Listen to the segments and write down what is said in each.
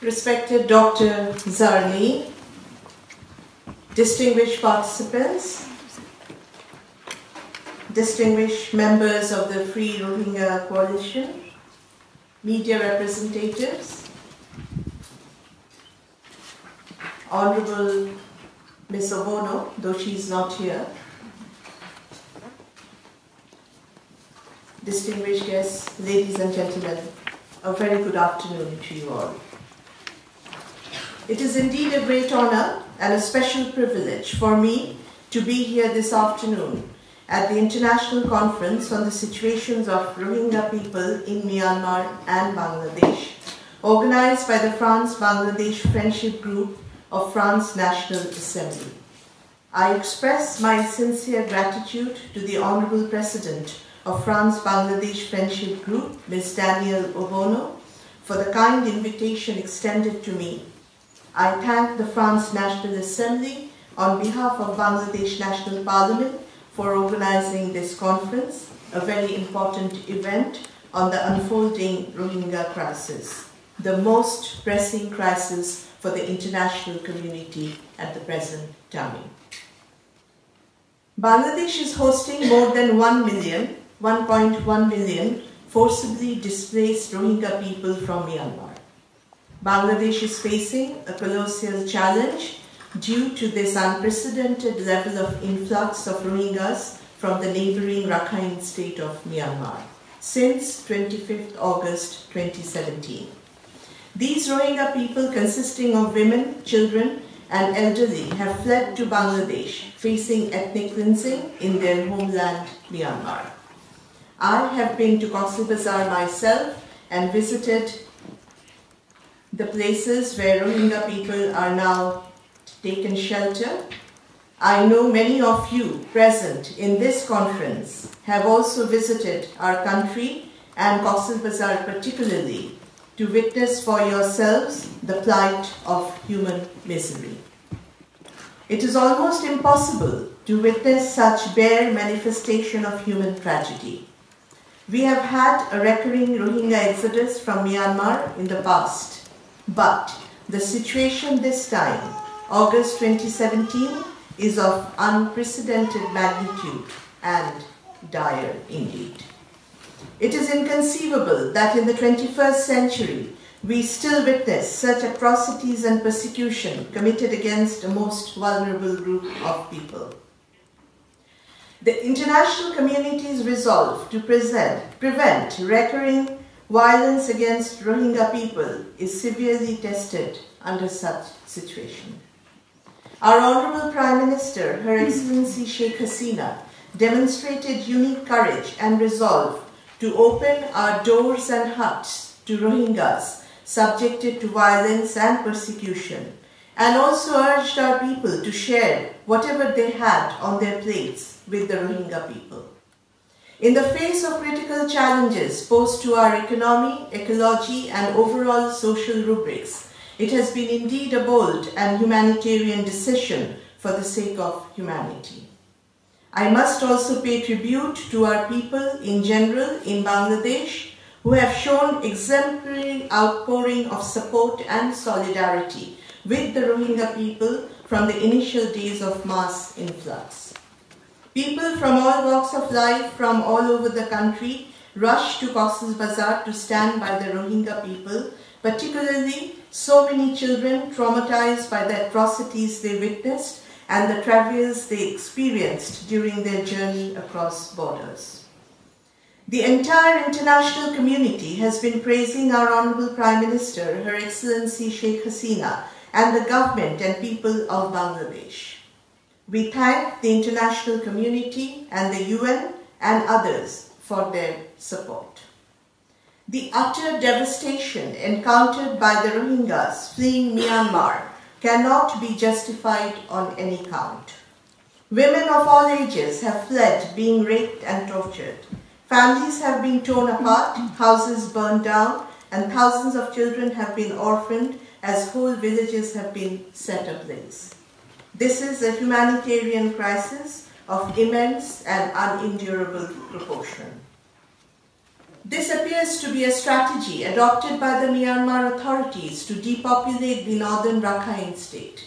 Respected Dr. Zarni, distinguished participants, distinguished members of the Free Rohingya Coalition, media representatives, Honorable Ms. Obono, though she is not here, distinguished guests, ladies and gentlemen, a very good afternoon to you all. It is indeed a great honor and a special privilege for me to be here this afternoon at the International Conference on the Situations of Rohingya People in Myanmar and Bangladesh, organized by the France-Bangladesh Friendship Group of France National Assembly. I express my sincere gratitude to the Honorable President of France-Bangladesh Friendship Group, Ms. Danielle Obono, for the kind invitation extended to me. I thank the France National Assembly on behalf of Bangladesh National Parliament for organizing this conference, a very important event on the unfolding Rohingya crisis, the most pressing crisis for the international community at the present time. Bangladesh is hosting more than 1.1 million forcibly displaced Rohingya people from Myanmar. Bangladesh is facing a colossal challenge due to this unprecedented level of influx of Rohingyas from the neighboring Rakhine state of Myanmar since 25th August 2017. These Rohingya people, consisting of women, children, and elderly, have fled to Bangladesh, facing ethnic cleansing in their homeland, Myanmar. I have been to Cox's Bazar myself and visited the places where Rohingya people are now taken shelter. I know many of you present in this conference have also visited our country and Cox's Bazar particularly to witness for yourselves the plight of human misery. It is almost impossible to witness such bare manifestation of human tragedy. We have had a recurring Rohingya exodus from Myanmar in the past, but the situation this time, August 2017, is of unprecedented magnitude and dire indeed. It is inconceivable that in the 21st century, we still witness such atrocities and persecution committed against a most vulnerable group of people. The international community's resolve to prevent recurring violence against Rohingya people is severely tested under such situation. Our Honorable Prime Minister, Her Excellency Sheikh Hasina, demonstrated unique courage and resolve to open our doors and hearts to Rohingyas subjected to violence and persecution, and also urged our people to share whatever they had on their plates with the Rohingya people. In the face of critical challenges posed to our economy, ecology, and overall social rubrics, it has been indeed a bold and humanitarian decision for the sake of humanity. I must also pay tribute to our people in general in Bangladesh who have shown exemplary outpouring of support and solidarity with the Rohingya people from the initial days of mass influx. People from all walks of life from all over the country rushed to Cox's Bazar to stand by the Rohingya people, particularly so many children traumatized by the atrocities they witnessed and the travails they experienced during their journey across borders. The entire international community has been praising our Honorable Prime Minister, Her Excellency Sheikh Hasina, and the government and people of Bangladesh. We thank the international community and the UN and others for their support. The utter devastation encountered by the Rohingyas fleeing Myanmar cannot be justified on any count. Women of all ages have fled, being raped and tortured. Families have been torn apart, houses burned down, and thousands of children have been orphaned as whole villages have been set ablaze. This is a humanitarian crisis of immense and unendurable proportion. This appears to be a strategy adopted by the Myanmar authorities to depopulate the northern Rakhine state.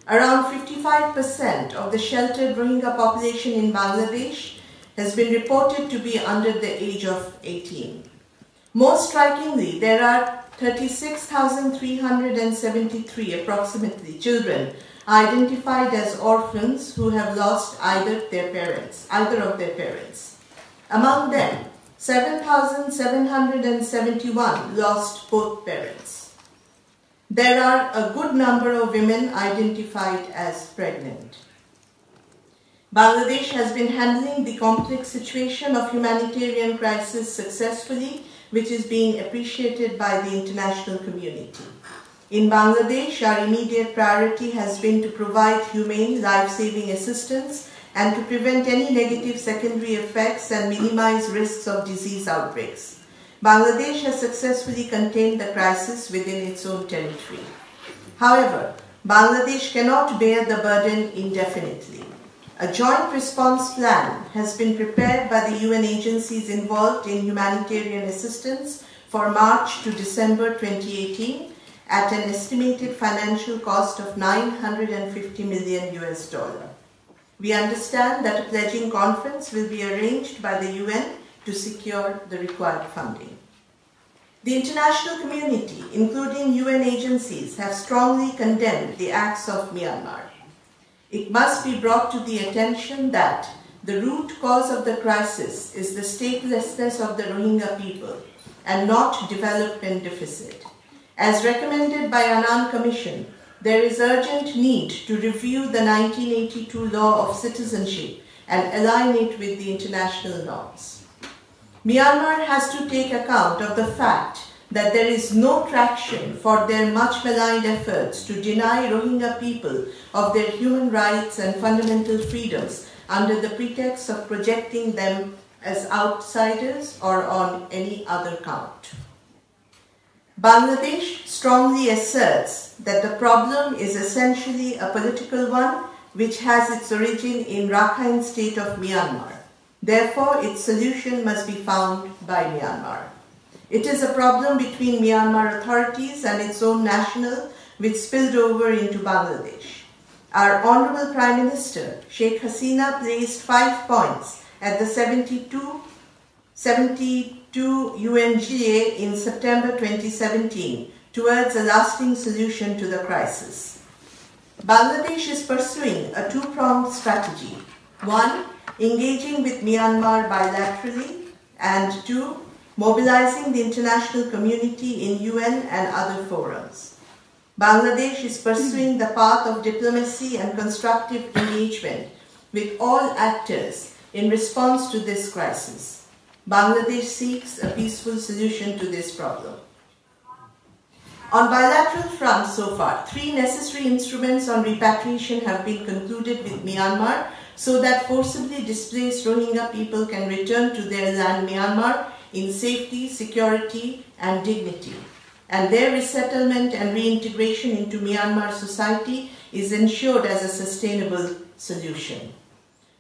Around 55% of the sheltered Rohingya population in Bangladesh has been reported to be under the age of 18. Most strikingly, there are 36,373 approximately children identified as orphans who have lost either of their parents. Among them, 7,771 lost both parents. There are a good number of women identified as pregnant. Bangladesh has been handling the complex situation of humanitarian crisis successfully, which is being appreciated by the international community. In Bangladesh, our immediate priority has been to provide humane, life-saving assistance and to prevent any negative secondary effects and minimize risks of disease outbreaks. Bangladesh has successfully contained the crisis within its own territory. However, Bangladesh cannot bear the burden indefinitely. A joint response plan has been prepared by the UN agencies involved in humanitarian assistance for March to December 2018 at an estimated financial cost of $950 million. We understand that a pledging conference will be arranged by the UN to secure the required funding. The international community, including UN agencies, have strongly condemned the acts of Myanmar. It must be brought to the attention that the root cause of the crisis is the statelessness of the Rohingya people and not development deficit. As recommended by Annan Commission, there is urgent need to review the 1982 law of citizenship and align it with the international norms. Myanmar has to take account of the fact that there is no traction for their much maligned efforts to deny Rohingya people of their human rights and fundamental freedoms under the pretext of projecting them as outsiders or on any other count. Bangladesh strongly asserts that the problem is essentially a political one which has its origin in Rakhine state of Myanmar. Therefore, its solution must be found by Myanmar. It is a problem between Myanmar authorities and its own national which spilled over into Bangladesh. Our Honorable Prime Minister, Sheikh Hasina, placed 5 points at the 72 UNGA in September 2017 towards a lasting solution to the crisis. Bangladesh is pursuing a two-pronged strategy. 1. Engaging with Myanmar bilaterally, and 2. Mobilizing the international community in UN and other forums. Bangladesh is pursuing the path of diplomacy and constructive engagement with all actors in response to this crisis. Bangladesh seeks a peaceful solution to this problem. On bilateral fronts so far, 3 necessary instruments on repatriation have been concluded with Myanmar so that forcibly displaced Rohingya people can return to their land Myanmar in safety, security and dignity, and their resettlement and reintegration into Myanmar society is ensured as a sustainable solution.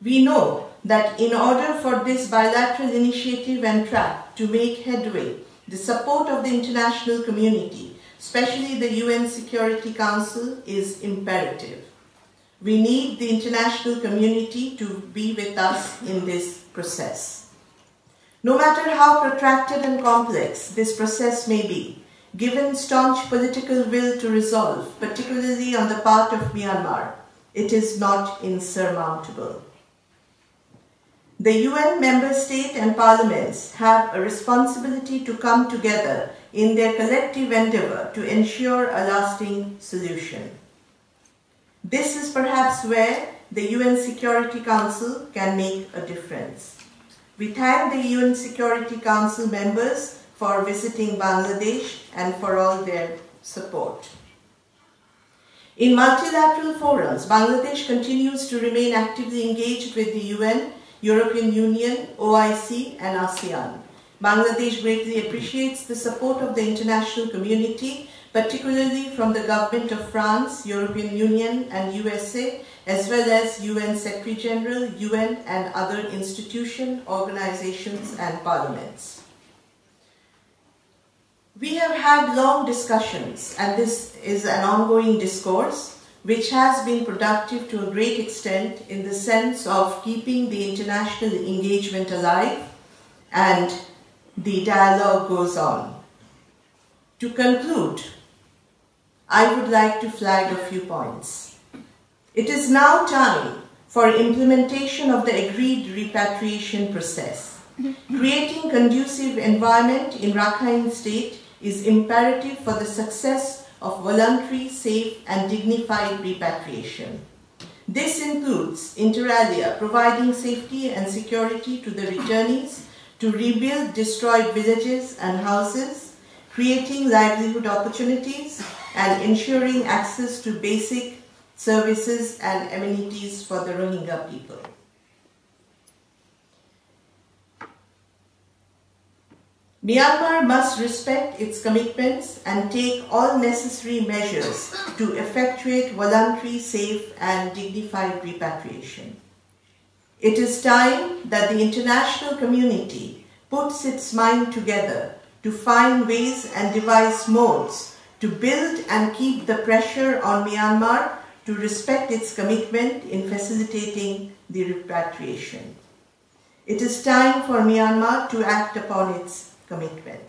We know that in order for this bilateral initiative and track to make headway, the support of the international community, especially the UN Security Council, is imperative. We need the international community to be with us in this process. No matter how protracted and complex this process may be, given staunch political will to resolve, particularly on the part of Myanmar, it is not insurmountable. The UN member state and parliaments have a responsibility to come together in their collective endeavor to ensure a lasting solution. This is perhaps where the UN Security Council can make a difference. We thank the UN Security Council members for visiting Bangladesh and for all their support. In multilateral forums, Bangladesh continues to remain actively engaged with the UN, European Union, OIC and ASEAN. Bangladesh greatly appreciates the support of the international community, particularly from the government of France, European Union and USA, as well as UN Secretary General, UN and other institutions, organizations and parliaments. We have had long discussions, and this is an ongoing discourse which has been productive to a great extent in the sense of keeping the international engagement alive, and the dialogue goes on. To conclude, I would like to flag a few points. It is now time for implementation of the agreed repatriation process. Creating conducive environment in Rakhine State is imperative for the success of voluntary, safe and dignified repatriation. This includes, inter alia, providing safety and security to the returnees, to rebuild destroyed villages and houses, creating livelihood opportunities, and ensuring access to basic services and amenities for the Rohingya people. Myanmar must respect its commitments and take all necessary measures to effectuate voluntary, safe and dignified repatriation. It is time that the international community puts its mind together to find ways and devise modes to build and keep the pressure on Myanmar to respect its commitment in facilitating the repatriation. It is time for Myanmar to act upon its commitment.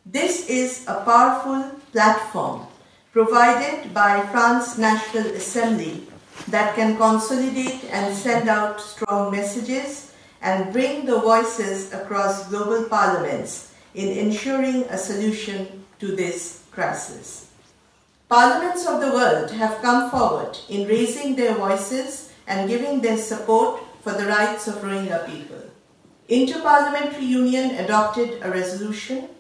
This is a powerful platform provided by France National Assembly that can consolidate and send out strong messages and bring the voices across global parliaments in ensuring a solution to this crisis. Parliaments of the world have come forward in raising their voices and giving their support for the rights of Rohingya people. Inter-Parliamentary Union adopted a resolution.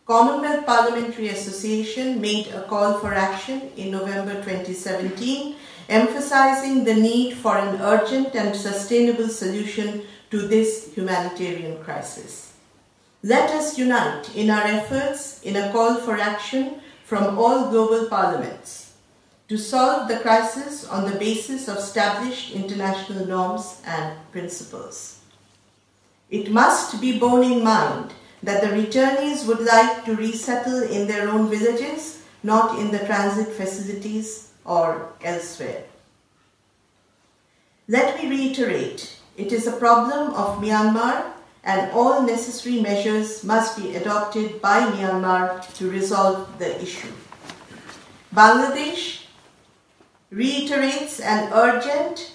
Commonwealth Parliamentary Association made a call for action in November 2017, emphasizing the need for an urgent and sustainable solution to this humanitarian crisis. Let us unite in our efforts in a call for action from all global parliaments to solve the crisis on the basis of established international norms and principles. It must be borne in mind that the returnees would like to resettle in their own villages, not in the transit facilities or elsewhere. Let me reiterate, it is a problem of Myanmar and all necessary measures must be adopted by Myanmar to resolve the issue. Bangladesh reiterates an urgent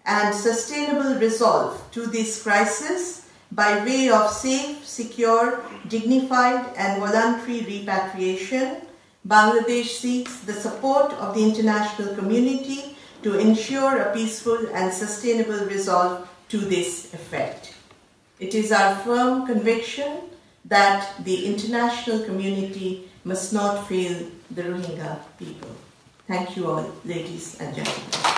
and sustainable resolve to this crisis by way of safe, secure, dignified and voluntary repatriation. Bangladesh seeks the support of the international community to ensure a peaceful and sustainable resolve to this effect. It is our firm conviction that the international community must not fail the Rohingya people. Thank you all, ladies and gentlemen.